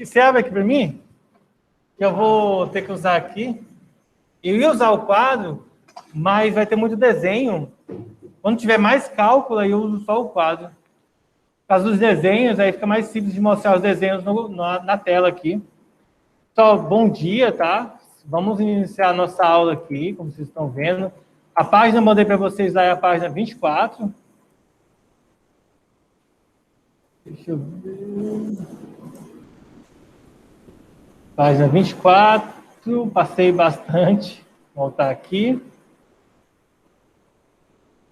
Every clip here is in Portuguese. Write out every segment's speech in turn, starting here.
Você abre aqui para mim? Que eu vou ter que usar aqui. Eu ia usar o quadro, mas vai ter muito desenho. Quando tiver mais cálculo, aí eu uso só o quadro. Por causa dos desenhos, aí fica mais simples de mostrar os desenhos na tela aqui. Então, bom dia, tá? Vamos iniciar a nossa aula aqui, como vocês estão vendo. A página eu mandei para vocês lá é a página 24. Deixa eu ver. Página 24, passei bastante. Vou voltar aqui.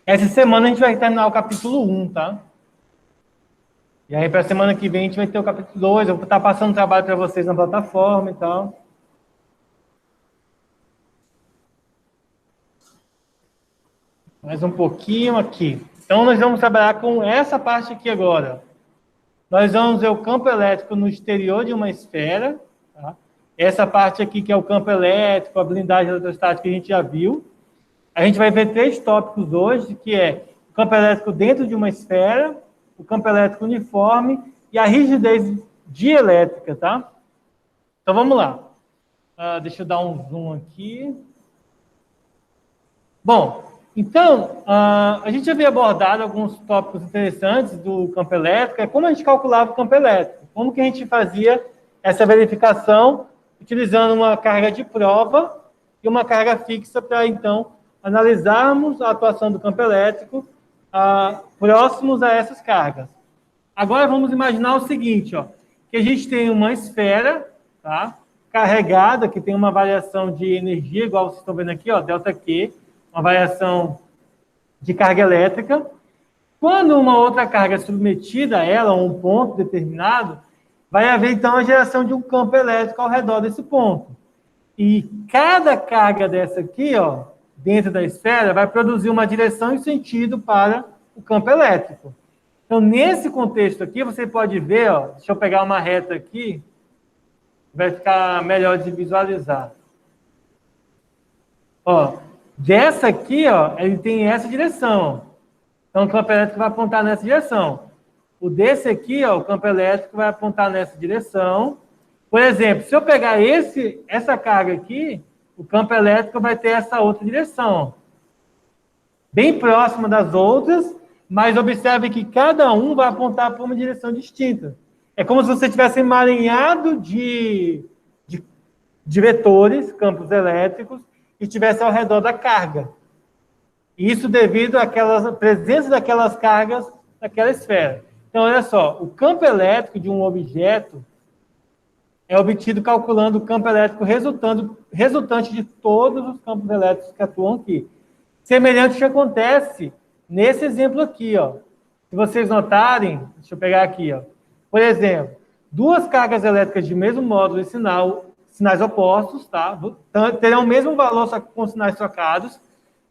Essa semana a gente vai terminar o capítulo 1, tá? E aí, para a semana que vem, a gente vai ter o capítulo 2. Eu vou estar passando trabalho para vocês na plataforma e tal. Mais um pouquinho aqui. Então, nós vamos trabalhar com essa parte aqui agora. Nós vamos ver o campo elétrico no exterior de uma esfera. Tá? Essa parte aqui que é o campo elétrico, a blindagem eletrostática que a gente já viu. A gente vai ver 3 tópicos hoje, que é o campo elétrico dentro de uma esfera, o campo elétrico uniforme e a rigidez dielétrica, tá? Então, vamos lá. Deixa eu dar um zoom aqui. Bom, então, a gente havia abordado alguns tópicos interessantes do campo elétrico, é como a gente calculava o campo elétrico, como que a gente fazia essa verificação utilizando uma carga de prova e uma carga fixa para, então, analisarmos a atuação do campo elétrico próximos a essas cargas. Agora vamos imaginar o seguinte, ó, que a gente tem uma esfera, tá, carregada, que tem uma variação de energia, igual vocês estão vendo aqui, ó, ΔQ, uma variação de carga elétrica. Quando uma outra carga é submetida a ela, a um ponto determinado, vai haver, então, a geração de um campo elétrico ao redor desse ponto. E cada carga dessa aqui, ó, dentro da esfera, vai produzir uma direção e sentido para o campo elétrico. Então, nesse contexto aqui, você pode ver, ó, deixa eu pegar uma reta aqui, vai ficar melhor de visualizar. Ó, dessa aqui, ó, ele tem essa direção. Então, o campo elétrico vai apontar nessa direção. O desse aqui, ó, o campo elétrico vai apontar nessa direção. Por exemplo, se eu pegar essa carga aqui, o campo elétrico vai ter essa outra direção. Bem próxima das outras, mas observe que cada um vai apontar para uma direção distinta. É como se você tivesse emaranhado de vetores, campos elétricos, e estivesse ao redor da carga. Isso devido à presença daquelas cargas naquela esfera. Então, olha só, o campo elétrico de um objeto é obtido calculando o campo elétrico resultante de todos os campos elétricos que atuam aqui. Semelhante ao que acontece nesse exemplo aqui, ó. Se vocês notarem, deixa eu pegar aqui, ó. Por exemplo, 2 cargas elétricas de mesmo módulo e sinais opostos, tá? Terão o mesmo valor, só que com sinais trocados.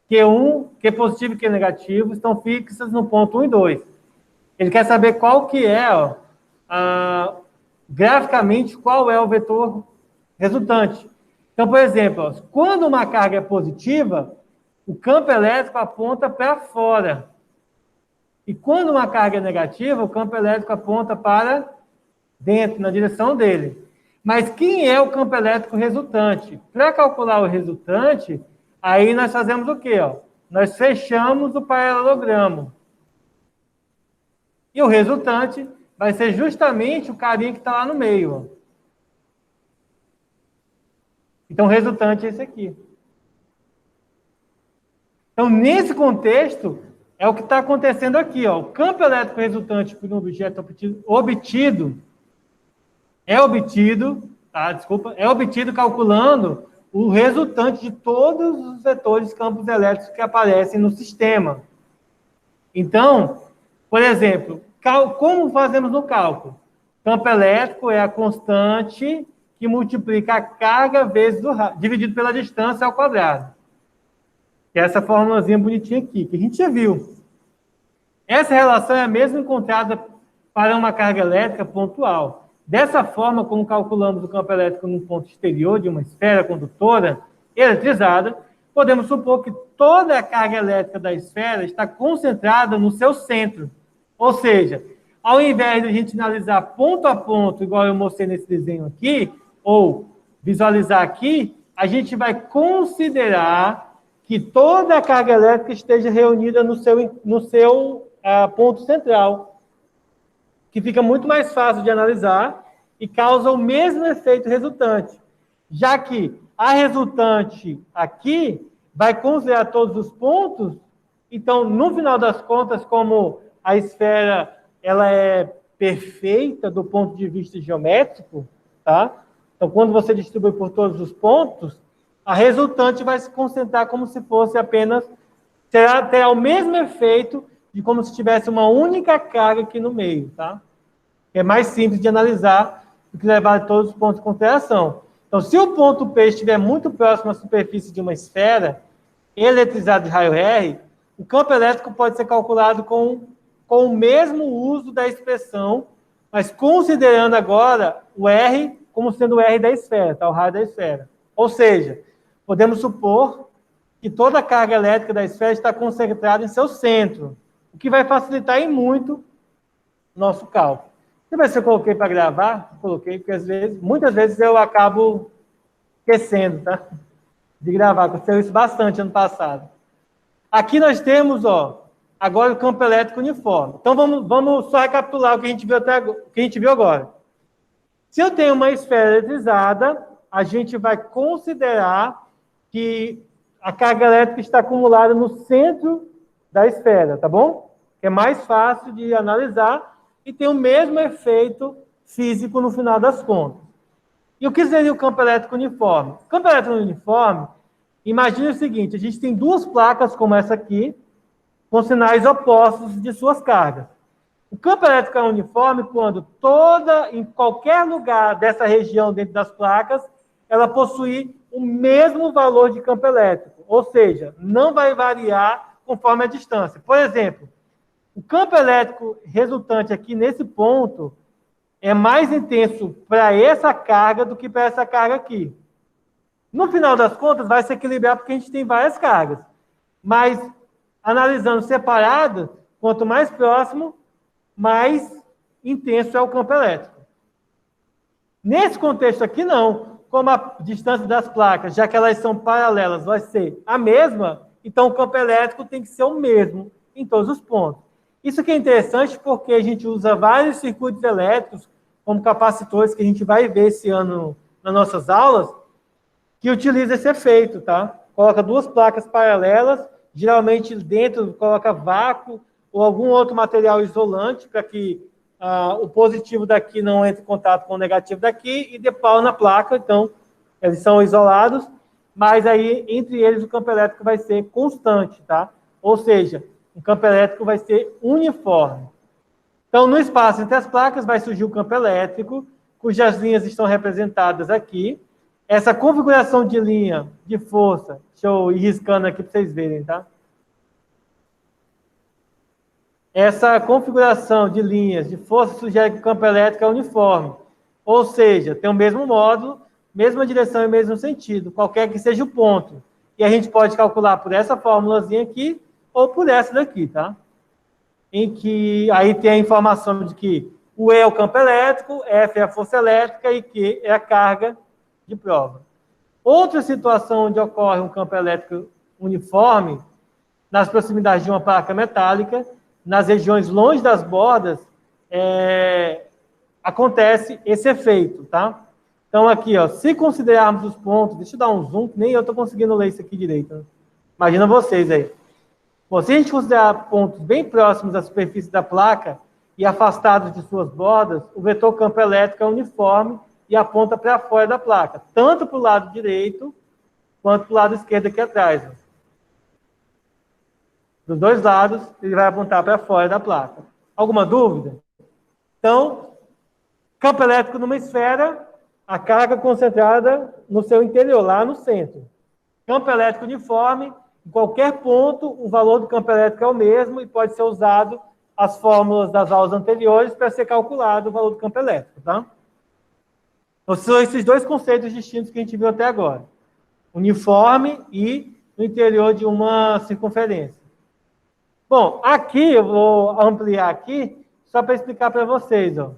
Q1, Q positivo e Q negativo, estão fixas no ponto 1 e 2. Ele quer saber qual que é, ó, graficamente, qual é o vetor resultante. Então, por exemplo, ó, quando uma carga é positiva, o campo elétrico aponta para fora. E quando uma carga é negativa, o campo elétrico aponta para dentro, na direção dele. Mas quem é o campo elétrico resultante? Para calcular o resultante, aí nós fazemos o quê? Ó? Nós fechamos o paralelogramo. E o resultante vai ser justamente o carinha que está lá no meio. Ó. Então, o resultante é esse aqui. Então, nesse contexto, é o que está acontecendo aqui. Ó. O campo elétrico resultante por um objeto é obtido calculando o resultante de todos os vetores campos elétricos que aparecem no sistema. Então, por exemplo, como fazemos no cálculo? Campo elétrico é a constante que multiplica a carga vezes dividido pela distância ao quadrado. Que é essa formulazinha bonitinha aqui, que a gente já viu. Essa relação é a mesma encontrada para uma carga elétrica pontual. Dessa forma, como calculamos o campo elétrico num ponto exterior de uma esfera condutora eletrizada, podemos supor que toda a carga elétrica da esfera está concentrada no seu centro. Ou seja, ao invés de a gente analisar ponto a ponto, igual eu mostrei nesse desenho aqui, ou visualizar aqui, a gente vai considerar que toda a carga elétrica esteja reunida no seu ponto central, que fica muito mais fácil de analisar e causa o mesmo efeito resultante, já que a resultante aqui vai considerar todos os pontos. Então, no final das contas, como a esfera ela é perfeita do ponto de vista geométrico, tá? Então, quando você distribui por todos os pontos, a resultante vai se concentrar como se fosse apenas... terá o mesmo efeito de como se tivesse uma única carga aqui no meio, tá? É mais simples de analisar do que levar todos os pontos em consideração. Então, se o ponto P estiver muito próximo à superfície de uma esfera eletrizada de raio R, o campo elétrico pode ser calculado com o mesmo uso da expressão, mas considerando agora o R como sendo o R da esfera, tá? O raio da esfera. Ou seja, podemos supor que toda a carga elétrica da esfera está concentrada em seu centro, o que vai facilitar em muito o nosso cálculo. Deixa eu ver se eu coloquei para gravar. Coloquei, porque muitas vezes eu acabo esquecendo, tá? De gravar. Aconteceu isso bastante ano passado. Aqui nós temos, ó, agora o campo elétrico uniforme. Então vamos só recapitular o que a gente viu agora. Se eu tenho uma esfera eletrizada, a gente vai considerar que a carga elétrica está acumulada no centro da esfera, tá bom? É mais fácil de analisar e tem o mesmo efeito físico no final das contas. E o que seria o campo elétrico uniforme? O campo elétrico uniforme, imagine o seguinte, a gente tem duas placas como essa aqui, com sinais opostos de suas cargas. O campo elétrico é uniforme quando em qualquer lugar dessa região dentro das placas, ela possui o mesmo valor de campo elétrico, ou seja, não vai variar conforme a distância. Por exemplo, o campo elétrico resultante aqui nesse ponto é mais intenso para essa carga do que para essa carga aqui. No final das contas, vai se equilibrar porque a gente tem várias cargas. Mas, analisando separado, quanto mais próximo, mais intenso é o campo elétrico. Nesse contexto aqui, não. Como a distância das placas, já que elas são paralelas, vai ser a mesma, então o campo elétrico tem que ser o mesmo em todos os pontos. Isso aqui é interessante porque a gente usa vários circuitos elétricos, como capacitores, que a gente vai ver esse ano nas nossas aulas, que utiliza esse efeito, tá? Coloca duas placas paralelas, geralmente dentro coloca vácuo ou algum outro material isolante para que o positivo daqui não entre em contato com o negativo daqui e dê pau na placa. Então, eles são isolados, mas aí entre eles o campo elétrico vai ser constante, tá? Ou seja, o campo elétrico vai ser uniforme. Então, no espaço entre as placas vai surgir o campo elétrico, cujas linhas estão representadas aqui. Essa configuração de linha de força, deixa eu ir riscando aqui para vocês verem, tá? Essa configuração de linhas de força sugere que o campo elétrico é uniforme, ou seja, tem o mesmo módulo, mesma direção e mesmo sentido, qualquer que seja o ponto. E a gente pode calcular por essa fórmulazinha aqui ou por essa daqui, tá? Em que aí tem a informação de que o E é o campo elétrico, F é a força elétrica e Q é a carga de prova. Outra situação onde ocorre um campo elétrico uniforme, nas proximidades de uma placa metálica, nas regiões longe das bordas, acontece esse efeito, tá? Então, aqui, ó, se considerarmos os pontos, deixa eu dar um zoom, que nem eu estou conseguindo ler isso aqui direito, né? Imagina vocês aí. Bom, se a gente considerar pontos bem próximos à superfície da placa e afastados de suas bordas, o vetor campo elétrico é uniforme e aponta para fora da placa, tanto para o lado direito quanto para o lado esquerdo aqui atrás. Ó. Dos dois lados, ele vai apontar para fora da placa. Alguma dúvida? Então, campo elétrico numa esfera, a carga concentrada no seu interior, lá no centro. Campo elétrico uniforme, em qualquer ponto, o valor do campo elétrico é o mesmo e pode ser usado as fórmulas das aulas anteriores para ser calculado o valor do campo elétrico, tá? Então, são esses dois conceitos distintos que a gente viu até agora. Uniforme e no interior de uma circunferência. Bom, aqui, eu vou ampliar aqui, só para explicar para vocês, ó.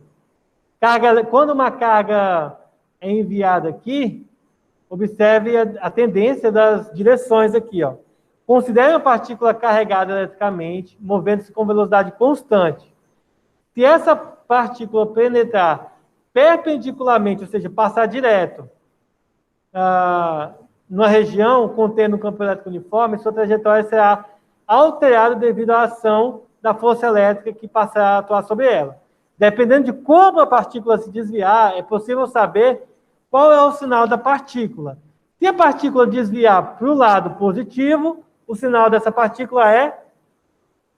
Quando uma carga é enviada aqui, observe a tendência das direções aqui, ó. Considere uma partícula carregada eletricamente, movendo-se com velocidade constante. Se essa partícula penetrar perpendicularmente, ou seja, passar direto numa região contendo um campo elétrico uniforme, sua trajetória será alterada devido à ação da força elétrica que passará a atuar sobre ela. Dependendo de como a partícula se desviar, é possível saber qual é o sinal da partícula. Se a partícula desviar para o lado positivo, o sinal dessa partícula é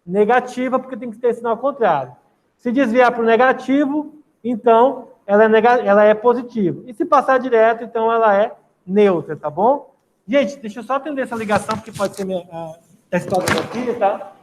negativa, porque tem que ter sinal contrário. Se desviar para o negativo, então ela é positiva. E se passar direto, então ela é neutra, tá bom? Gente, deixa eu só atender essa ligação, porque pode ser a história da minha filha, tá?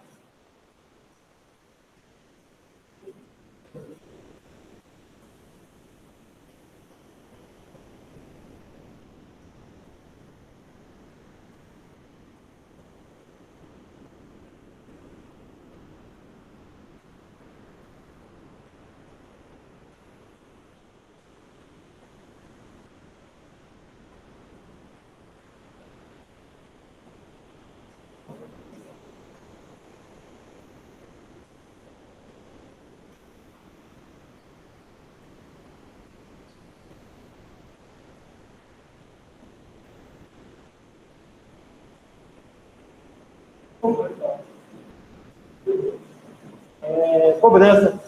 Cobrança.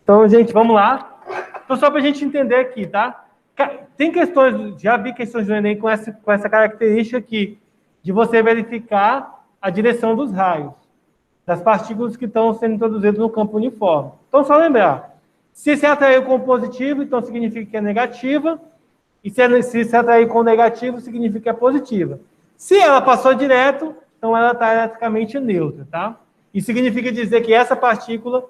Então, gente, vamos lá. Então, só para a gente entender aqui, tá? Tem questões, já vi questões do Enem com essa característica aqui, de você verificar a direção dos raios, das partículas que estão sendo introduzidas no campo uniforme. Então, só lembrar, se se atraiu com positivo, então significa que é negativa, e se se atrair com negativo, significa que é positiva. Se ela passou direto, então ela está eletricamente neutra, tá? Isso significa dizer que essa partícula,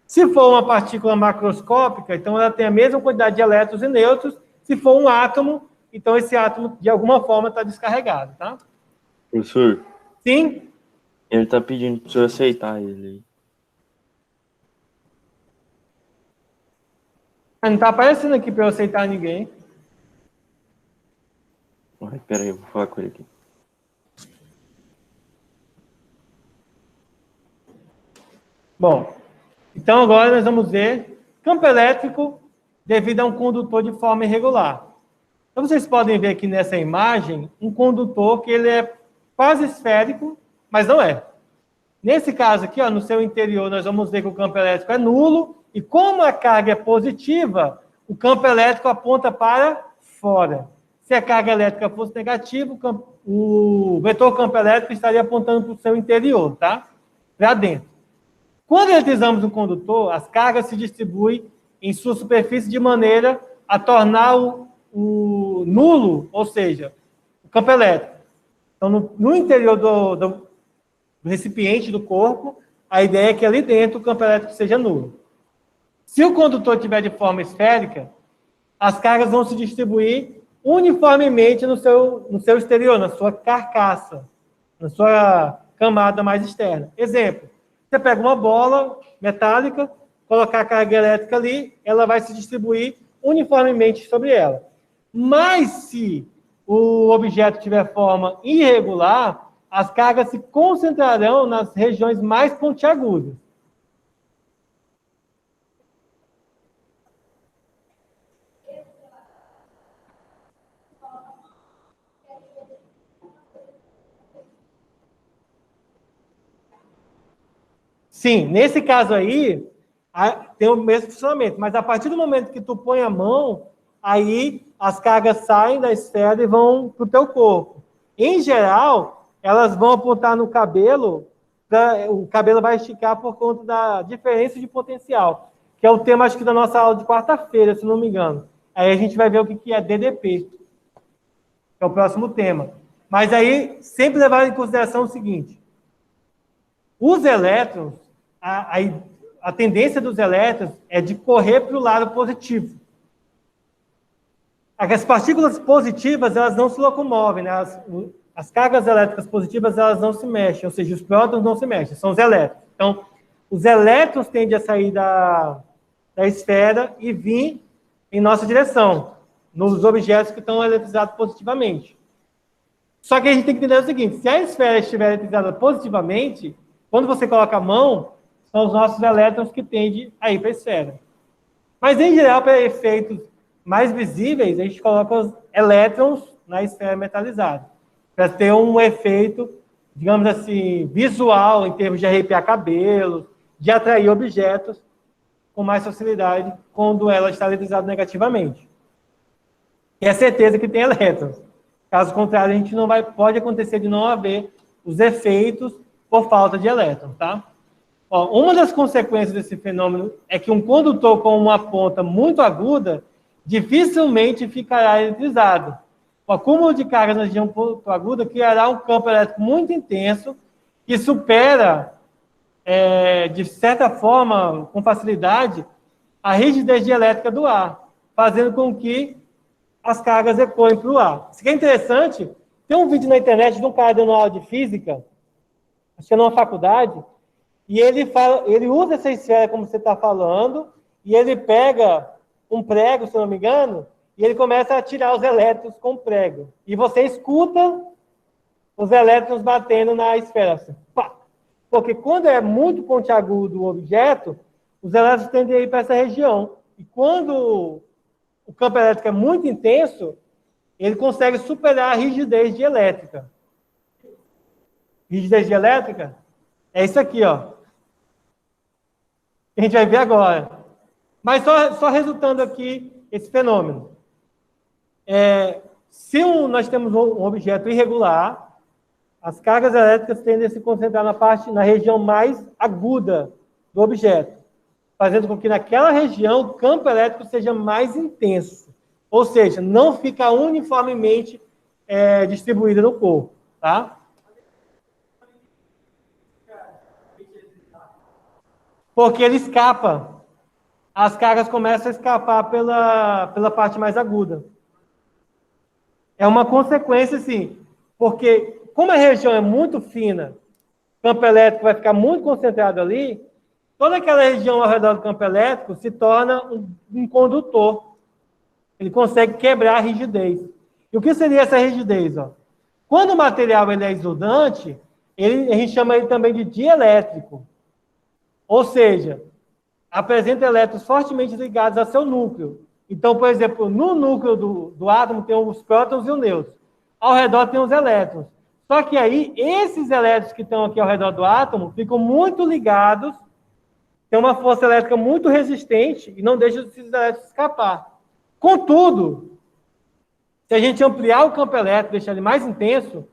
se for uma partícula macroscópica, então ela tem a mesma quantidade de elétrons e nêutrons. Se for um átomo, então esse átomo, de alguma forma, está descarregado, tá? Professor? Sim? Ele está pedindo para o senhor aceitar ele. Não está aparecendo aqui para eu aceitar ninguém. Peraí, eu vou falar com ele aqui. Bom, então agora nós vamos ver campo elétrico devido a um condutor de forma irregular. Então vocês podem ver aqui nessa imagem um condutor que ele é quase esférico, mas não é. Nesse caso aqui, ó, no seu interior, nós vamos ver que o campo elétrico é nulo, e como a carga é positiva, o campo elétrico aponta para fora. Se a carga elétrica fosse negativa, o vetor campo elétrico estaria apontando para o seu interior, tá? Para dentro. Quando eletrizamos um condutor, as cargas se distribuem em sua superfície de maneira a tornar o nulo, ou seja, o campo elétrico. Então, no interior do recipiente do corpo, a ideia é que ali dentro o campo elétrico seja nulo. Se o condutor estiver de forma esférica, as cargas vão se distribuir uniformemente no seu exterior, na sua carcaça, na sua camada mais externa. Exemplo, você pega uma bola metálica, colocar a carga elétrica ali, ela vai se distribuir uniformemente sobre ela. Mas se o objeto tiver forma irregular, as cargas se concentrarão nas regiões mais pontiagudas. Sim, nesse caso aí, tem o mesmo funcionamento, mas a partir do momento que tu põe a mão, aí as cargas saem da esfera e vão para o teu corpo. Em geral, elas vão apontar no cabelo, o cabelo vai esticar por conta da diferença de potencial, que é o tema, acho que, da nossa aula de quarta-feira, se não me engano. Aí a gente vai ver o que é DDP, que é o próximo tema. Mas aí, sempre levar em consideração o seguinte, os elétrons, a tendência dos elétrons é de correr para o lado positivo. As partículas positivas, elas não se locomovem, né? as cargas elétricas positivas, elas não se mexem, ou seja, os prótons não se mexem, são os elétrons. Então, os elétrons tendem a sair da esfera e vir em nossa direção, nos objetos que estão eletrizados positivamente. Só que a gente tem que entender o seguinte, se a esfera estiver eletrizada positivamente, quando você coloca a mão, são os nossos elétrons que tendem a ir para a esfera. Mas, em geral, para efeitos mais visíveis, a gente coloca os elétrons na esfera metalizada, para ter um efeito, digamos assim, visual, em termos de arrepiar cabelos, de atrair objetos com mais facilidade quando ela está eletrizada negativamente. E é certeza que tem elétrons. Caso contrário, a gente não vai, pode acontecer de não haver os efeitos por falta de elétrons, tá? Ó, uma das consequências desse fenômeno é que um condutor com uma ponta muito aguda dificilmente ficará eletrizado. O acúmulo de cargas na região ponto aguda criará um campo elétrico muito intenso que supera, de certa forma, com facilidade, a rigidez dielétrica do ar, fazendo com que as cargas ecoem para o ar. Isso aqui é interessante. Tem um vídeo na internet de um cara dando aula de física, acho que é numa faculdade, e ele usa essa esfera como você está falando, e ele pega um prego, se eu não me engano, e ele começa a tirar os elétrons com o prego. E você escuta os elétrons batendo na esfera. Assim, pá! Porque quando é muito pontiagudo o objeto, os elétrons tendem a ir para essa região. E quando o campo elétrico é muito intenso, ele consegue superar a rigidez dielétrica. Rigidez dielétrica é isso aqui, ó. A gente vai ver agora. Mas só resultando aqui esse fenômeno. Se nós temos um objeto irregular, as cargas elétricas tendem a se concentrar na região mais aguda do objeto, fazendo com que naquela região o campo elétrico seja mais intenso. Ou seja, não fica uniformemente distribuído no corpo, tá? Porque ele escapa. As cargas começam a escapar pela parte mais aguda. É uma consequência, sim, porque como a região é muito fina, o campo elétrico vai ficar muito concentrado ali, toda aquela região ao redor do campo elétrico se torna um condutor. Ele consegue quebrar a rigidez. E o que seria essa rigidez? Ó? Quando o material ele é isolante, a gente chama ele também de dielétrico. Ou seja, apresenta elétrons fortemente ligados a seu núcleo. Então, por exemplo, no núcleo do átomo tem os prótons e os nêutrons. Ao redor tem os elétrons. Só que aí, esses elétrons que estão aqui ao redor do átomo ficam muito ligados, tem uma força elétrica muito resistente e não deixa esses elétrons escapar. Contudo, se a gente ampliar o campo elétrico, deixar ele mais intenso,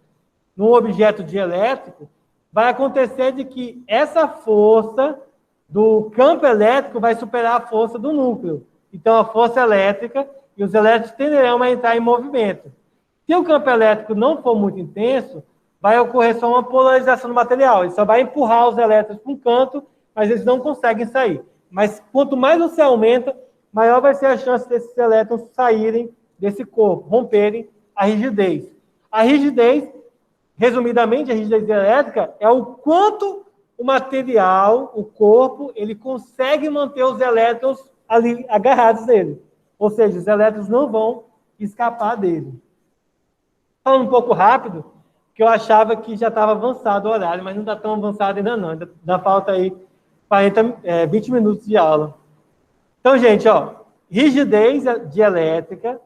num objeto dielétrico, vai acontecer de que essa força do campo elétrico vai superar a força do núcleo. Então, a força elétrica e os elétrons tenderão a entrar em movimento. Se o campo elétrico não for muito intenso, vai ocorrer só uma polarização do material. Ele só vai empurrar os elétrons para um canto, mas eles não conseguem sair. Mas quanto mais você aumenta, maior vai ser a chance desses elétrons saírem desse corpo, romperem a rigidez. A rigidez, resumidamente, a rigidez elétrica é o quanto o material, o corpo, ele consegue manter os elétrons ali agarrados nele. Ou seja, os elétrons não vão escapar dele. Falando um pouco rápido, que eu achava que já estava avançado o horário, mas não está tão avançado ainda não. Ainda falta aí 20 minutos de aula. Então, gente, ó, rigidez dielétrica,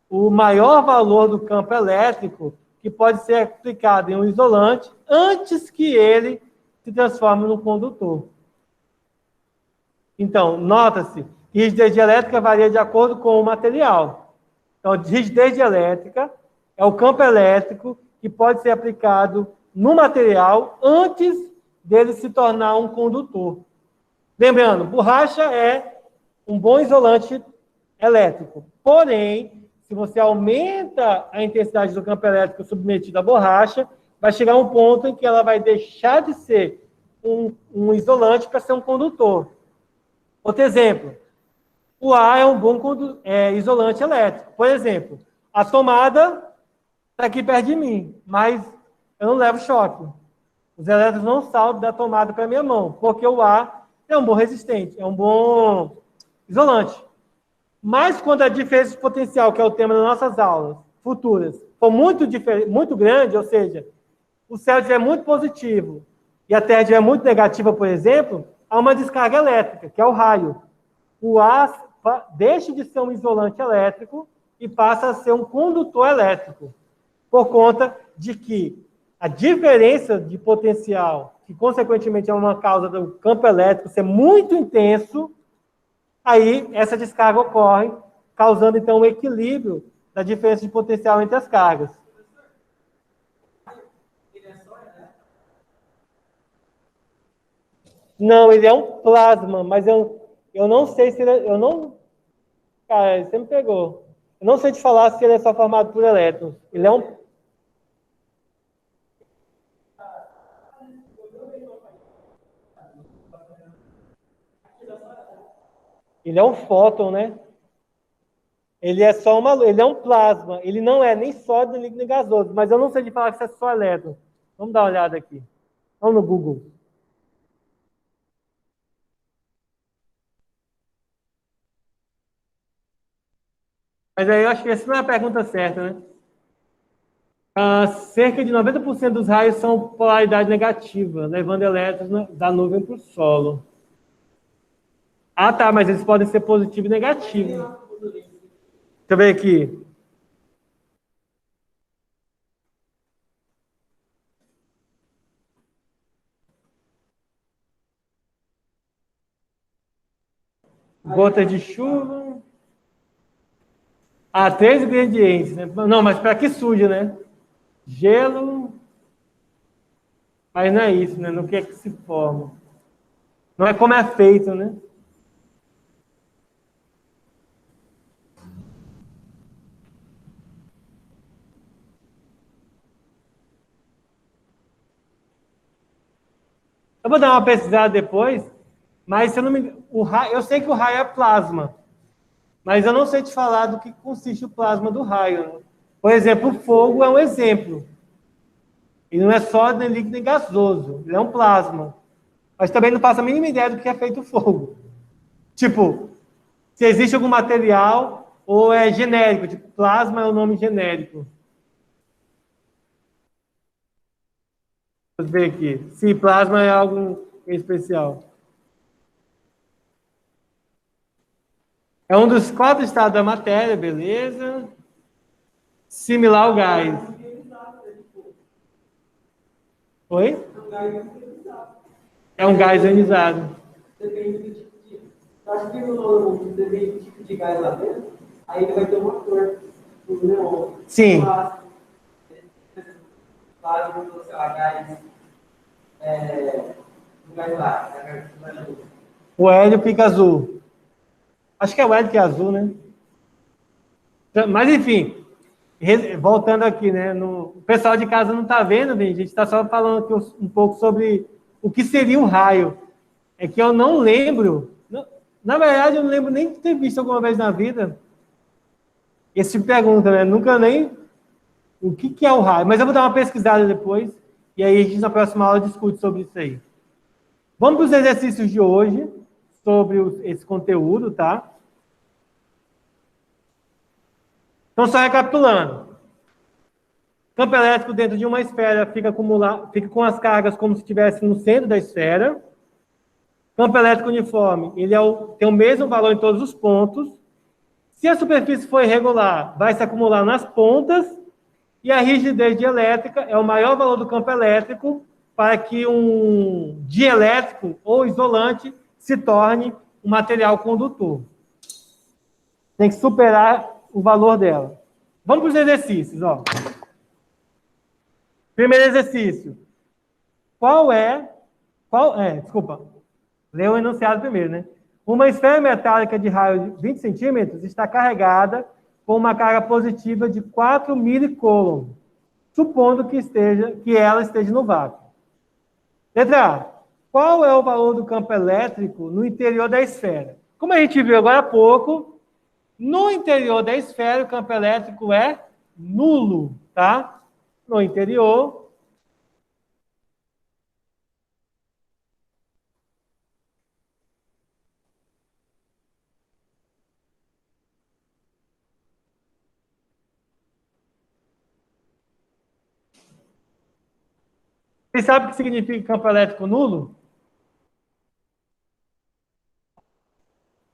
o maior valor do campo elétrico que pode ser aplicado em um isolante antes que ele se transforme num condutor. Então, nota-se que rigidez dielétrica varia de acordo com o material. Então, rigidez dielétrica é o campo elétrico que pode ser aplicado no material antes dele se tornar um condutor. Lembrando, borracha é um bom isolante elétrico. Porém, se você aumenta a intensidade do campo elétrico submetido à borracha, vai chegar um ponto em que ela vai deixar de ser um isolante para ser um condutor. Outro exemplo, o ar é um bom isolante elétrico. Por exemplo, a tomada está aqui perto de mim, mas eu não levo choque. Os elétrons não saltam da tomada para a minha mão, porque o ar é um bom resistente, é um bom isolante. Mas quando a diferença de potencial, que é o tema das nossas aulas futuras, for muito grande, ou seja, o céu estiver muito positivo e a Terra estiver muito negativa, por exemplo, há uma descarga elétrica, que é o raio. O ar deixa de ser um isolante elétrico e passa a ser um condutor elétrico, por conta de que a diferença de potencial, que consequentemente é uma causa do campo elétrico ser muito intenso, aí essa descarga ocorre, causando então um equilíbrio da diferença de potencial entre as cargas. Não, ele é um plasma, mas eu não sei se ele, eu não, cara, você me pegou. Eu não sei te falar se ele é só formado por elétrons. Ele é um fóton, né? Ele é um plasma. Ele não é nem sólido, nem líquido, nem gasoso. Mas eu não sei de falar que isso é só elétron. Vamos dar uma olhada aqui. Vamos no Google. Mas aí eu acho que essa não é a pergunta certa, né? Cerca de 90% dos raios são polaridade negativa, levando elétrons da nuvem para o solo. Ah, tá, mas eles podem ser positivo e negativo. Deixa eu ver aqui. Gotas de chuva. Ah, 3 ingredientes, né? Não, mas para que suja, né? Gelo. Mas não é isso, né? No que é que se forma. Não é como é feito, né? Eu vou dar uma pesquisada depois, mas se eu não me eu sei que o raio é plasma, mas eu não sei te falar do que consiste o plasma do raio. Né? Por exemplo, o fogo é um exemplo. Ele não é sólido, nem líquido, nem gasoso. Ele é um plasma. Mas também não faço a mínima ideia do que é feito o fogo. Tipo, se existe algum material ou é genérico. Tipo, plasma é o nome genérico. Deixa eu ver aqui. Sim, plasma é algo especial. É um dos 4 estados da matéria, beleza. Similar ao gás. Oi? É um gás ionizado. Depende do tipo de. Acho que depende do tipo de gás lá dentro, aí ele vai ter uma cor do neon. Sim. Claro, sei lá, gás. Gás lá. O hélio fica azul. Acho que é o hélio que é azul, né? Mas, enfim, voltando aqui, né? O pessoal de casa não está vendo, bem, a gente está só falando aqui um pouco sobre o que seria um raio. É que eu não lembro, na verdade, eu não lembro nem de ter visto alguma vez na vida esse tipo de pergunta, né? Nunca nem o que é o raio. Mas eu vou dar uma pesquisada depois, e aí a gente na próxima aula discute sobre isso aí. Vamos para os exercícios de hoje, sobre esse conteúdo, tá? Então, só recapitulando. Campo elétrico dentro de uma esfera fica com as cargas como se estivesse no centro da esfera. Campo elétrico uniforme, ele tem o mesmo valor em todos os pontos. Se a superfície for irregular, vai se acumular nas pontas. E a rigidez dielétrica é o maior valor do campo elétrico para que um dielétrico ou isolante se torne um material condutor. Tem que superar o valor dela. Vamos para os exercícios, ó. Primeiro exercício. Desculpa. Lê o enunciado primeiro, né? Uma esfera metálica de raio de 20 centímetros está carregada com uma carga positiva de 4 milicoulomb, supondo que ela esteja no vácuo. Letra A. Qual é o valor do campo elétrico no interior da esfera? Como a gente viu agora há pouco, no interior da esfera o campo elétrico é nulo, tá? No interior. Vocês sabem o que significa campo elétrico nulo?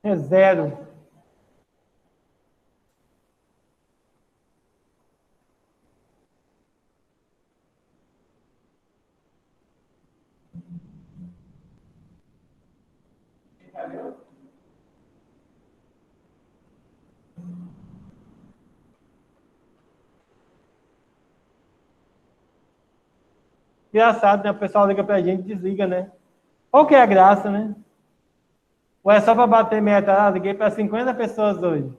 É zero. Engraçado, né? O pessoal liga pra gente e desliga, né? Qual que é a graça, né? Ou é só para bater meta? Ah, liguei para 50 pessoas hoje.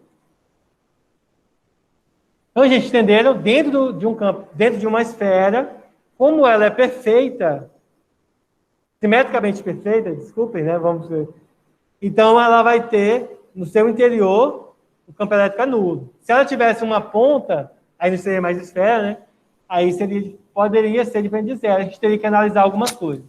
Então, gente, entenderam? De um campo, dentro de uma esfera, como ela é perfeita, simetricamente perfeita, desculpem, né? Vamos ver. Então, ela vai ter, no seu interior, o campo elétrico é nulo. Se ela tivesse uma ponta, aí não seria mais esfera, né? Aí poderia ser diferente de zero. A gente teria que analisar algumas coisas.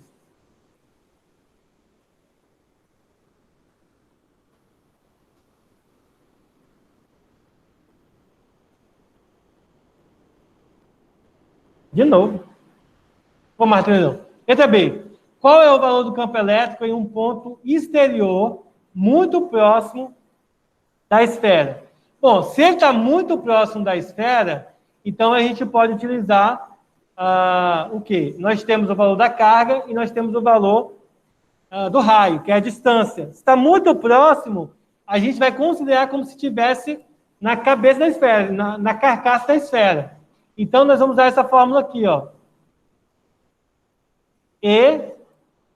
De novo. Ô, Martins, letra B. Qual é o valor do campo elétrico em um ponto exterior muito próximo da esfera? Bom, se ele está muito próximo da esfera, então a gente pode utilizar o quê? Nós temos o valor da carga e nós temos o valor do raio, que é a distância. Se está muito próximo, a gente vai considerar como se estivesse na cabeça da esfera, na carcaça da esfera. Então, nós vamos usar essa fórmula aqui, ó. E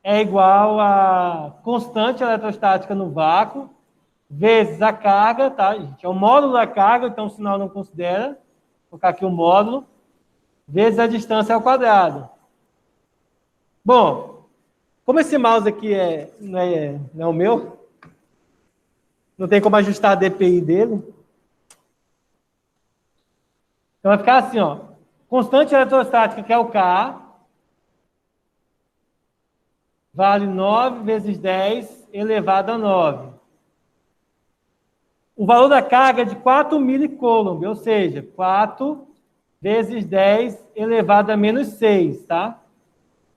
é igual a constante eletrostática no vácuo, vezes a carga, tá, gente? É o módulo da carga, então o sinal não considera. Vou colocar aqui o módulo, vezes a distância ao quadrado. Bom, como esse mouse aqui não é o meu, não tem como ajustar a DPI dele, então vai ficar assim, ó. Constante eletrostática, que é o K, vale 9 vezes 10 elevado a 9. O valor da carga é de 4 milicoulomb, ou seja, 4 vezes 10 elevado a menos 6, tá?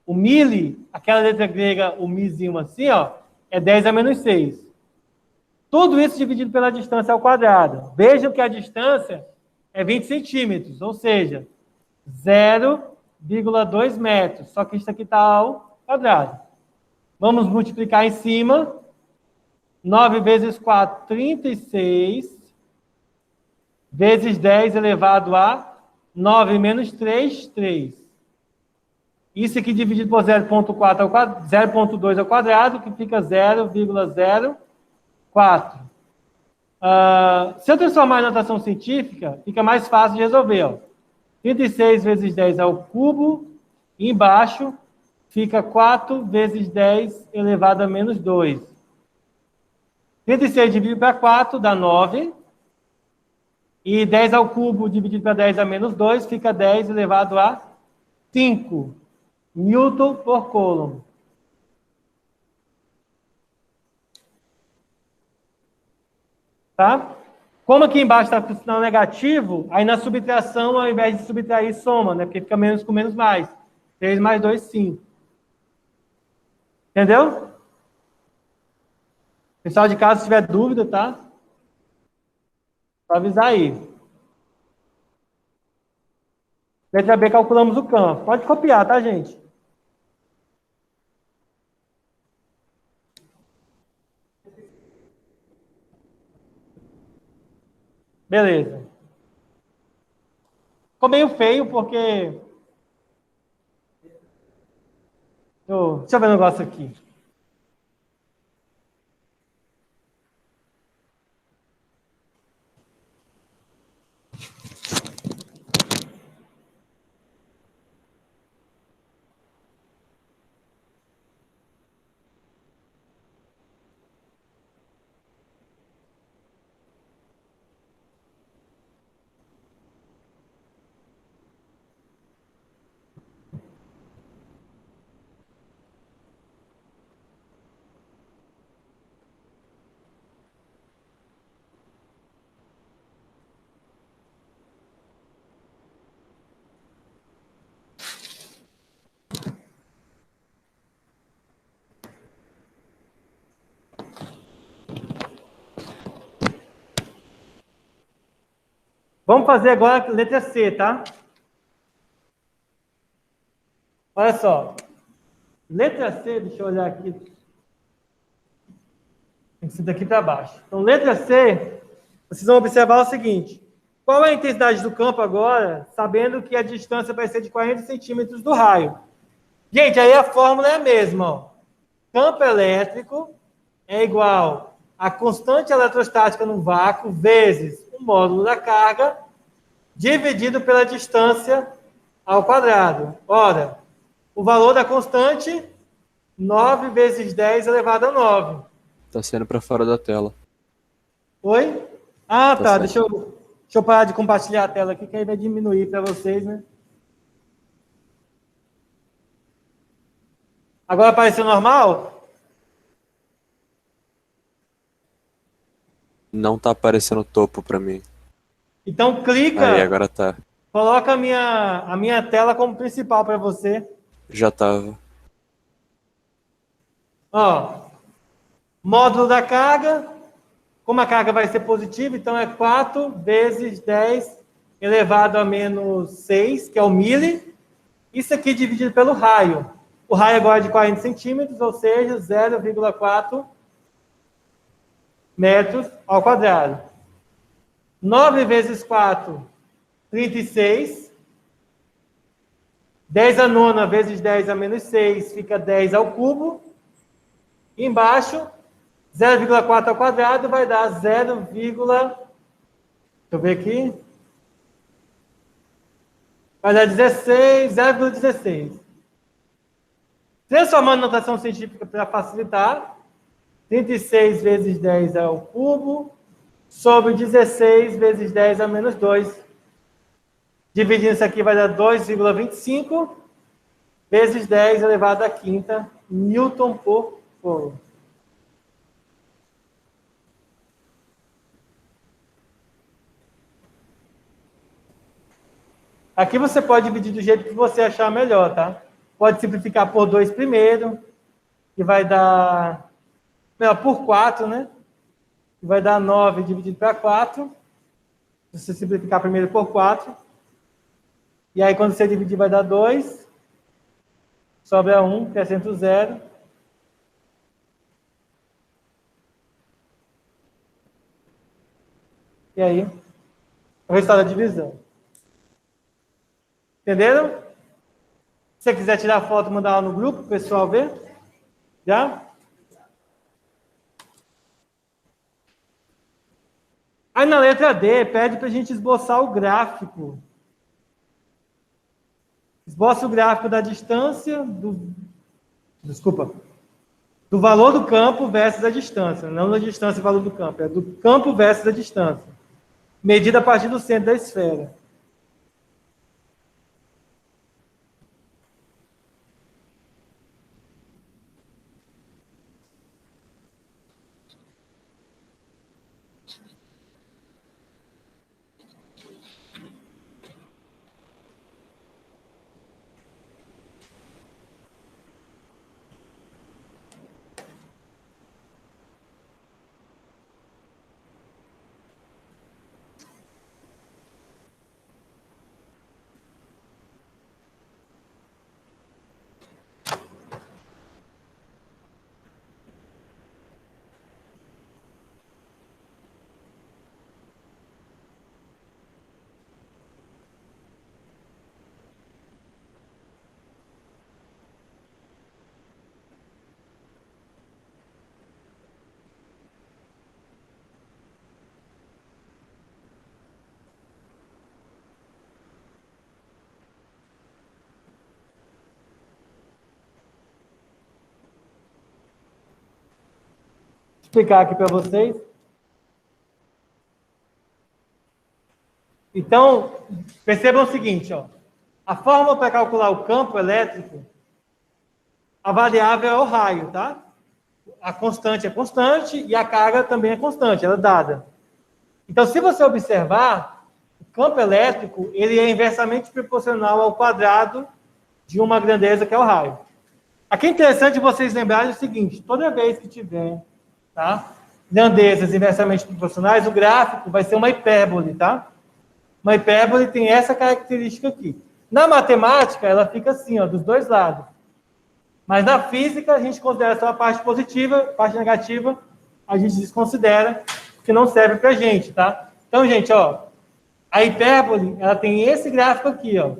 O mili, aquela letra grega, o mizinho assim, ó, é 10 a menos 6. Tudo isso dividido pela distância ao quadrado. Vejam que a distância é 20 centímetros, ou seja, 0,2 metros. Só que isso aqui está ao quadrado. Vamos multiplicar em cima. 9 vezes 4, 36. Vezes 10 elevado a 9 menos 3, 3. Isso aqui dividido por 0,4 ao quadrado, 0,2 ao quadrado, que fica 0,04. Se eu transformar em notação científica, fica mais fácil de resolver. Ó. 36 vezes 10 ao cubo, e embaixo fica 4 vezes 10 elevado a menos 2. 36 dividido para 4 dá 9. E 10 ao cubo dividido para 10 a menos 2 fica 10 elevado a 5 Newton por Coulomb. Tá? Como aqui embaixo está com o sinal negativo, aí na subtração, ao invés de subtrair, soma, né? Porque fica menos com menos mais. 3 mais 2, 5. Entendeu? Pessoal de casa, se tiver dúvida, tá? Só avisar aí. Letra B, calculamos o campo. Pode copiar, tá, gente? Beleza. Ficou meio feio, porque... Deixa eu ver um negócio aqui. Vamos fazer agora a letra C, tá? Olha só. Letra C, deixa eu olhar aqui. Tem que ser daqui para baixo. Então, letra C, vocês vão observar o seguinte. Qual é a intensidade do campo agora, sabendo que a distância vai ser de 40 centímetros do raio? Gente, aí a fórmula é a mesma. Ó. Campo elétrico é igual a constante eletrostática no vácuo vezes o módulo da carga dividido pela distância ao quadrado. Ora, o valor da constante, 9 vezes 10 elevado a 9. Tá saindo para fora da tela. Oi? Ah, tá. Certo. Deixa eu parar de compartilhar a tela aqui, que aí vai diminuir para vocês, né? Agora apareceu normal? Não tá aparecendo o topo para mim. Então clica, Aí, agora tá. coloca a minha tela como principal para você. Já tava. Ó, módulo da carga, como a carga vai ser positiva, então é 4 vezes 10 elevado a menos 6, que é o mili. Isso aqui dividido pelo raio. O raio agora é de 40 centímetros, ou seja, 0,4 metros ao quadrado. 9 vezes 4, 36. 10 a nona vezes 10 a menos 6 fica 10 ao cubo. E embaixo, 0,4 ao quadrado vai dar 0, deixa eu ver aqui. Vai dar 16, 0,16. Transformando em notação científica para facilitar, 36 vezes 10 ao cubo, sobre 16 vezes 10 a menos 2. Dividindo isso aqui vai dar 2,25 vezes 10 elevado à quinta Newton por Coulomb. Aqui você pode dividir do jeito que você achar melhor, tá? Pode simplificar por 2 primeiro, que vai dar... Não, por 4, né? Que vai dar 9 dividido para 4. Se você simplificar primeiro por 4. E aí, quando você dividir, vai dar 2. Sobra 1, acrescenta o 0. E aí, o resultado da divisão. Entenderam? Se você quiser tirar foto e mandar lá no grupo, para o pessoal ver. Já? Aí na letra D, pede para a gente esboçar o gráfico. Esboça o gráfico da distância do valor do campo versus a distância. Não da distância e valor do campo, é do campo versus a distância. Medida a partir do centro da esfera. Explicar aqui para vocês. Então, percebam o seguinte, ó. A fórmula para calcular o campo elétrico, a variável é o raio, tá? A constante é constante e a carga também é constante, ela é dada. Então, se você observar, o campo elétrico, ele é inversamente proporcional ao quadrado de uma grandeza que é o raio. Aqui é interessante vocês lembrarem o seguinte, toda vez que tiver, tá, grandezas inversamente proporcionais, o gráfico vai ser uma hipérbole, tá? Uma hipérbole tem essa característica aqui. Na matemática, ela fica assim, ó, dos dois lados. Mas na física, a gente considera só a parte positiva, a parte negativa, a gente desconsidera, porque não serve para a gente, tá? Então, gente, ó, a hipérbole, ela tem esse gráfico aqui, ó.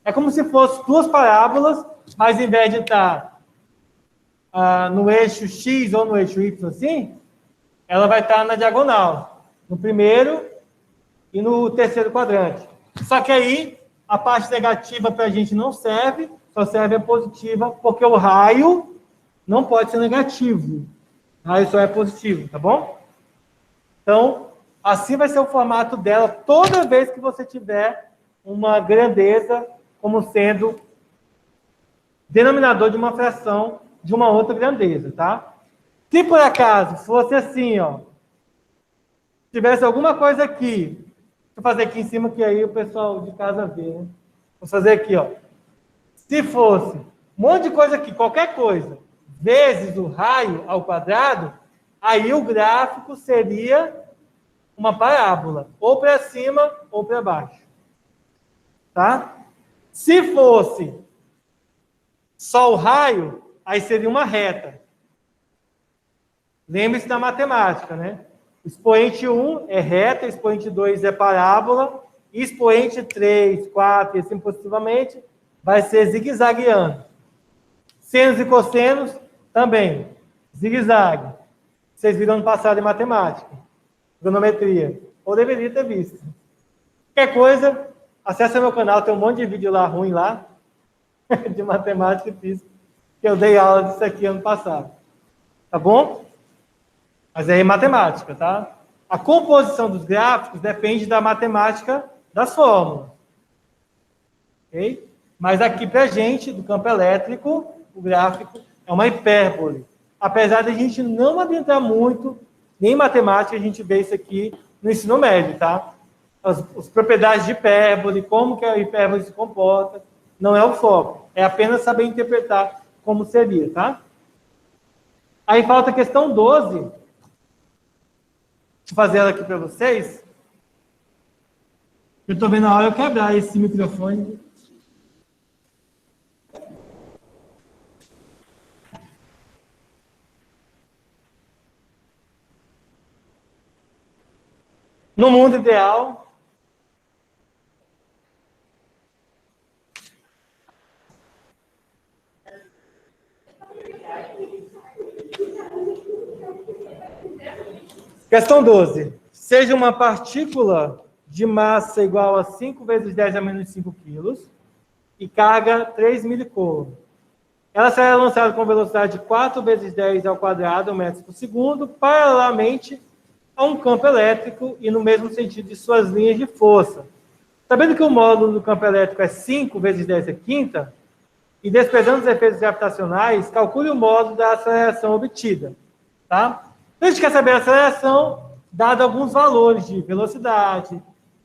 É como se fosse duas parábolas, mas em vez de estar no eixo X ou no eixo Y, assim, ela vai estar na diagonal, no primeiro e no terceiro quadrante. Só que aí, a parte negativa para a gente não serve, só serve a positiva, porque o raio não pode ser negativo. O raio só é positivo, tá bom? Então, assim vai ser o formato dela toda vez que você tiver uma grandeza como sendo denominador de uma fração de uma outra grandeza, tá? Se por acaso fosse assim, ó, tivesse alguma coisa aqui, deixa eu fazer aqui em cima que aí o pessoal de casa vê, né? Vou fazer aqui, ó. Se fosse um monte de coisa aqui, qualquer coisa, vezes o raio ao quadrado, aí o gráfico seria uma parábola, ou para cima ou para baixo. Tá? Se fosse só o raio, aí seria uma reta. Lembre-se da matemática, né? Expoente 1 é reta, expoente 2 é parábola, expoente 3, 4 e assim positivamente vai ser zigue-zagueando. Senos e cossenos também, zigue-zague. Vocês viram no passado em matemática, trigonometria, ou deveria ter visto. Qualquer coisa, acessa meu canal, tem um monte de vídeo lá ruim lá, de matemática e física, que eu dei aula disso aqui ano passado. Tá bom? Mas é em matemática, tá? A composição dos gráficos depende da matemática das fórmulas. Ok? Mas aqui pra gente, do campo elétrico, o gráfico é uma hipérbole. Apesar de a gente não adentrar muito, nem em matemática, a gente vê isso aqui no ensino médio, tá? As propriedades de hipérbole, como que a hipérbole se comporta, não é o foco. É apenas saber interpretar como seria, tá? Aí falta a questão 12. Deixa eu fazer ela aqui para vocês. Eu estou vendo a hora eu quebrar esse microfone. No mundo ideal, questão 12. Seja uma partícula de massa igual a 5 vezes 10 a menos 5 quilos e carga 3 milicoulombs. Ela será lançada com velocidade de 4 vezes 10 ao quadrado metros por segundo, paralelamente a um campo elétrico e no mesmo sentido de suas linhas de força. Sabendo que o módulo do campo elétrico é 5 vezes 10 à quinta, e desprezando os efeitos gravitacionais, calcule o módulo da aceleração obtida. Tá? Então, a gente quer saber a aceleração, dado alguns valores de velocidade,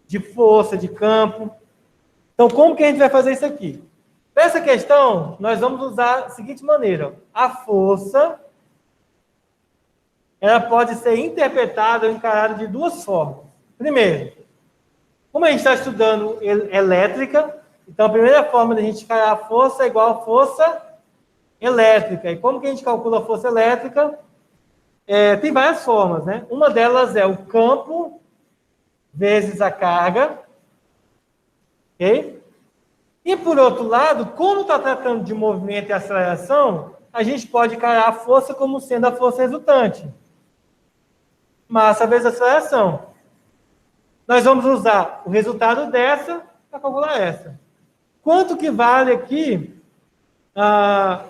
de força, de campo. Então, como que a gente vai fazer isso aqui? Para essa questão, nós vamos usar a seguinte maneira. A força, ela pode ser interpretada ou encarada de duas formas. Primeiro, como a gente está estudando elétrica, então a primeira forma de a gente encarar a força é igual a força elétrica. E como que a gente calcula a força elétrica? Tem várias formas, né? Uma delas é o campo vezes a carga. Ok? E, por outro lado, como está tratando de movimento e aceleração, a gente pode encarar a força como sendo a força resultante. Massa vezes aceleração. Nós vamos usar o resultado dessa para calcular essa. Quanto que vale aqui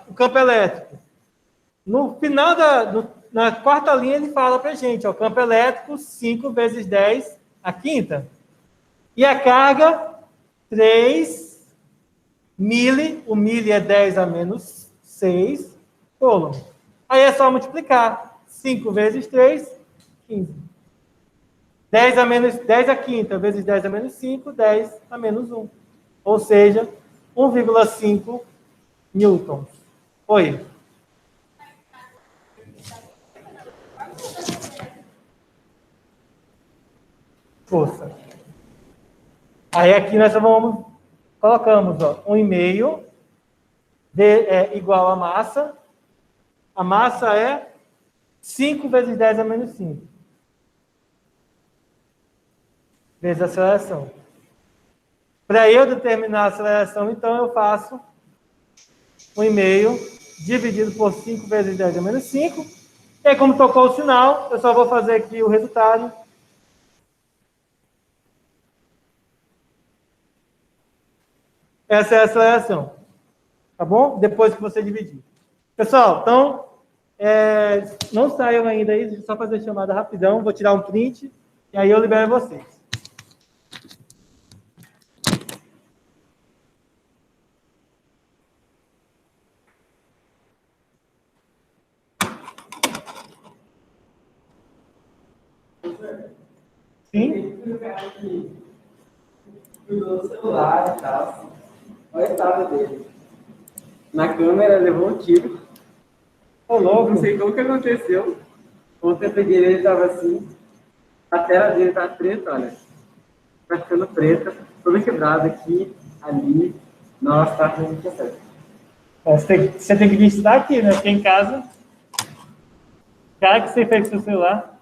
o campo elétrico? No final na quarta linha, ele fala para a gente, ó, campo elétrico 5 vezes 10 à quinta. E a carga, 3 mili, o mili é 10 a menos 6 coulomb. Aí é só multiplicar. 5 vezes 3, 15. 10 à quinta vezes 10 a menos 5, 10 a menos 1. Ou seja, 1,5 newtons. Oi. Força. Aí aqui nós colocamos, ó, 1,5 igual a massa. A massa é 5 vezes 10 a menos 5. Vezes a aceleração. Para eu determinar a aceleração, então, eu faço 1,5 dividido por 5 vezes 10 a menos 5. E aí, como tocou o sinal, eu só vou fazer aqui o resultado. Essa é a aceleração. Tá bom? Depois que você dividir. Pessoal, então, não saiam ainda aí, deixa eu só fazer a chamada rapidão, vou tirar um print, e aí eu libero vocês. Sim? Tem um cara que cuidou do celular e tal. Olha o estado dele. Na câmera, levou um tiro. Ô, louco. Não sei como que aconteceu. Ontem eu peguei ele, tava assim. A tela dele tá preta, olha. Tá ficando preta, toda quebrada aqui, ali. Nossa, tá com muito certo. Você tem que visitar aqui, né? Porque em casa, cara que você fez com seu celular.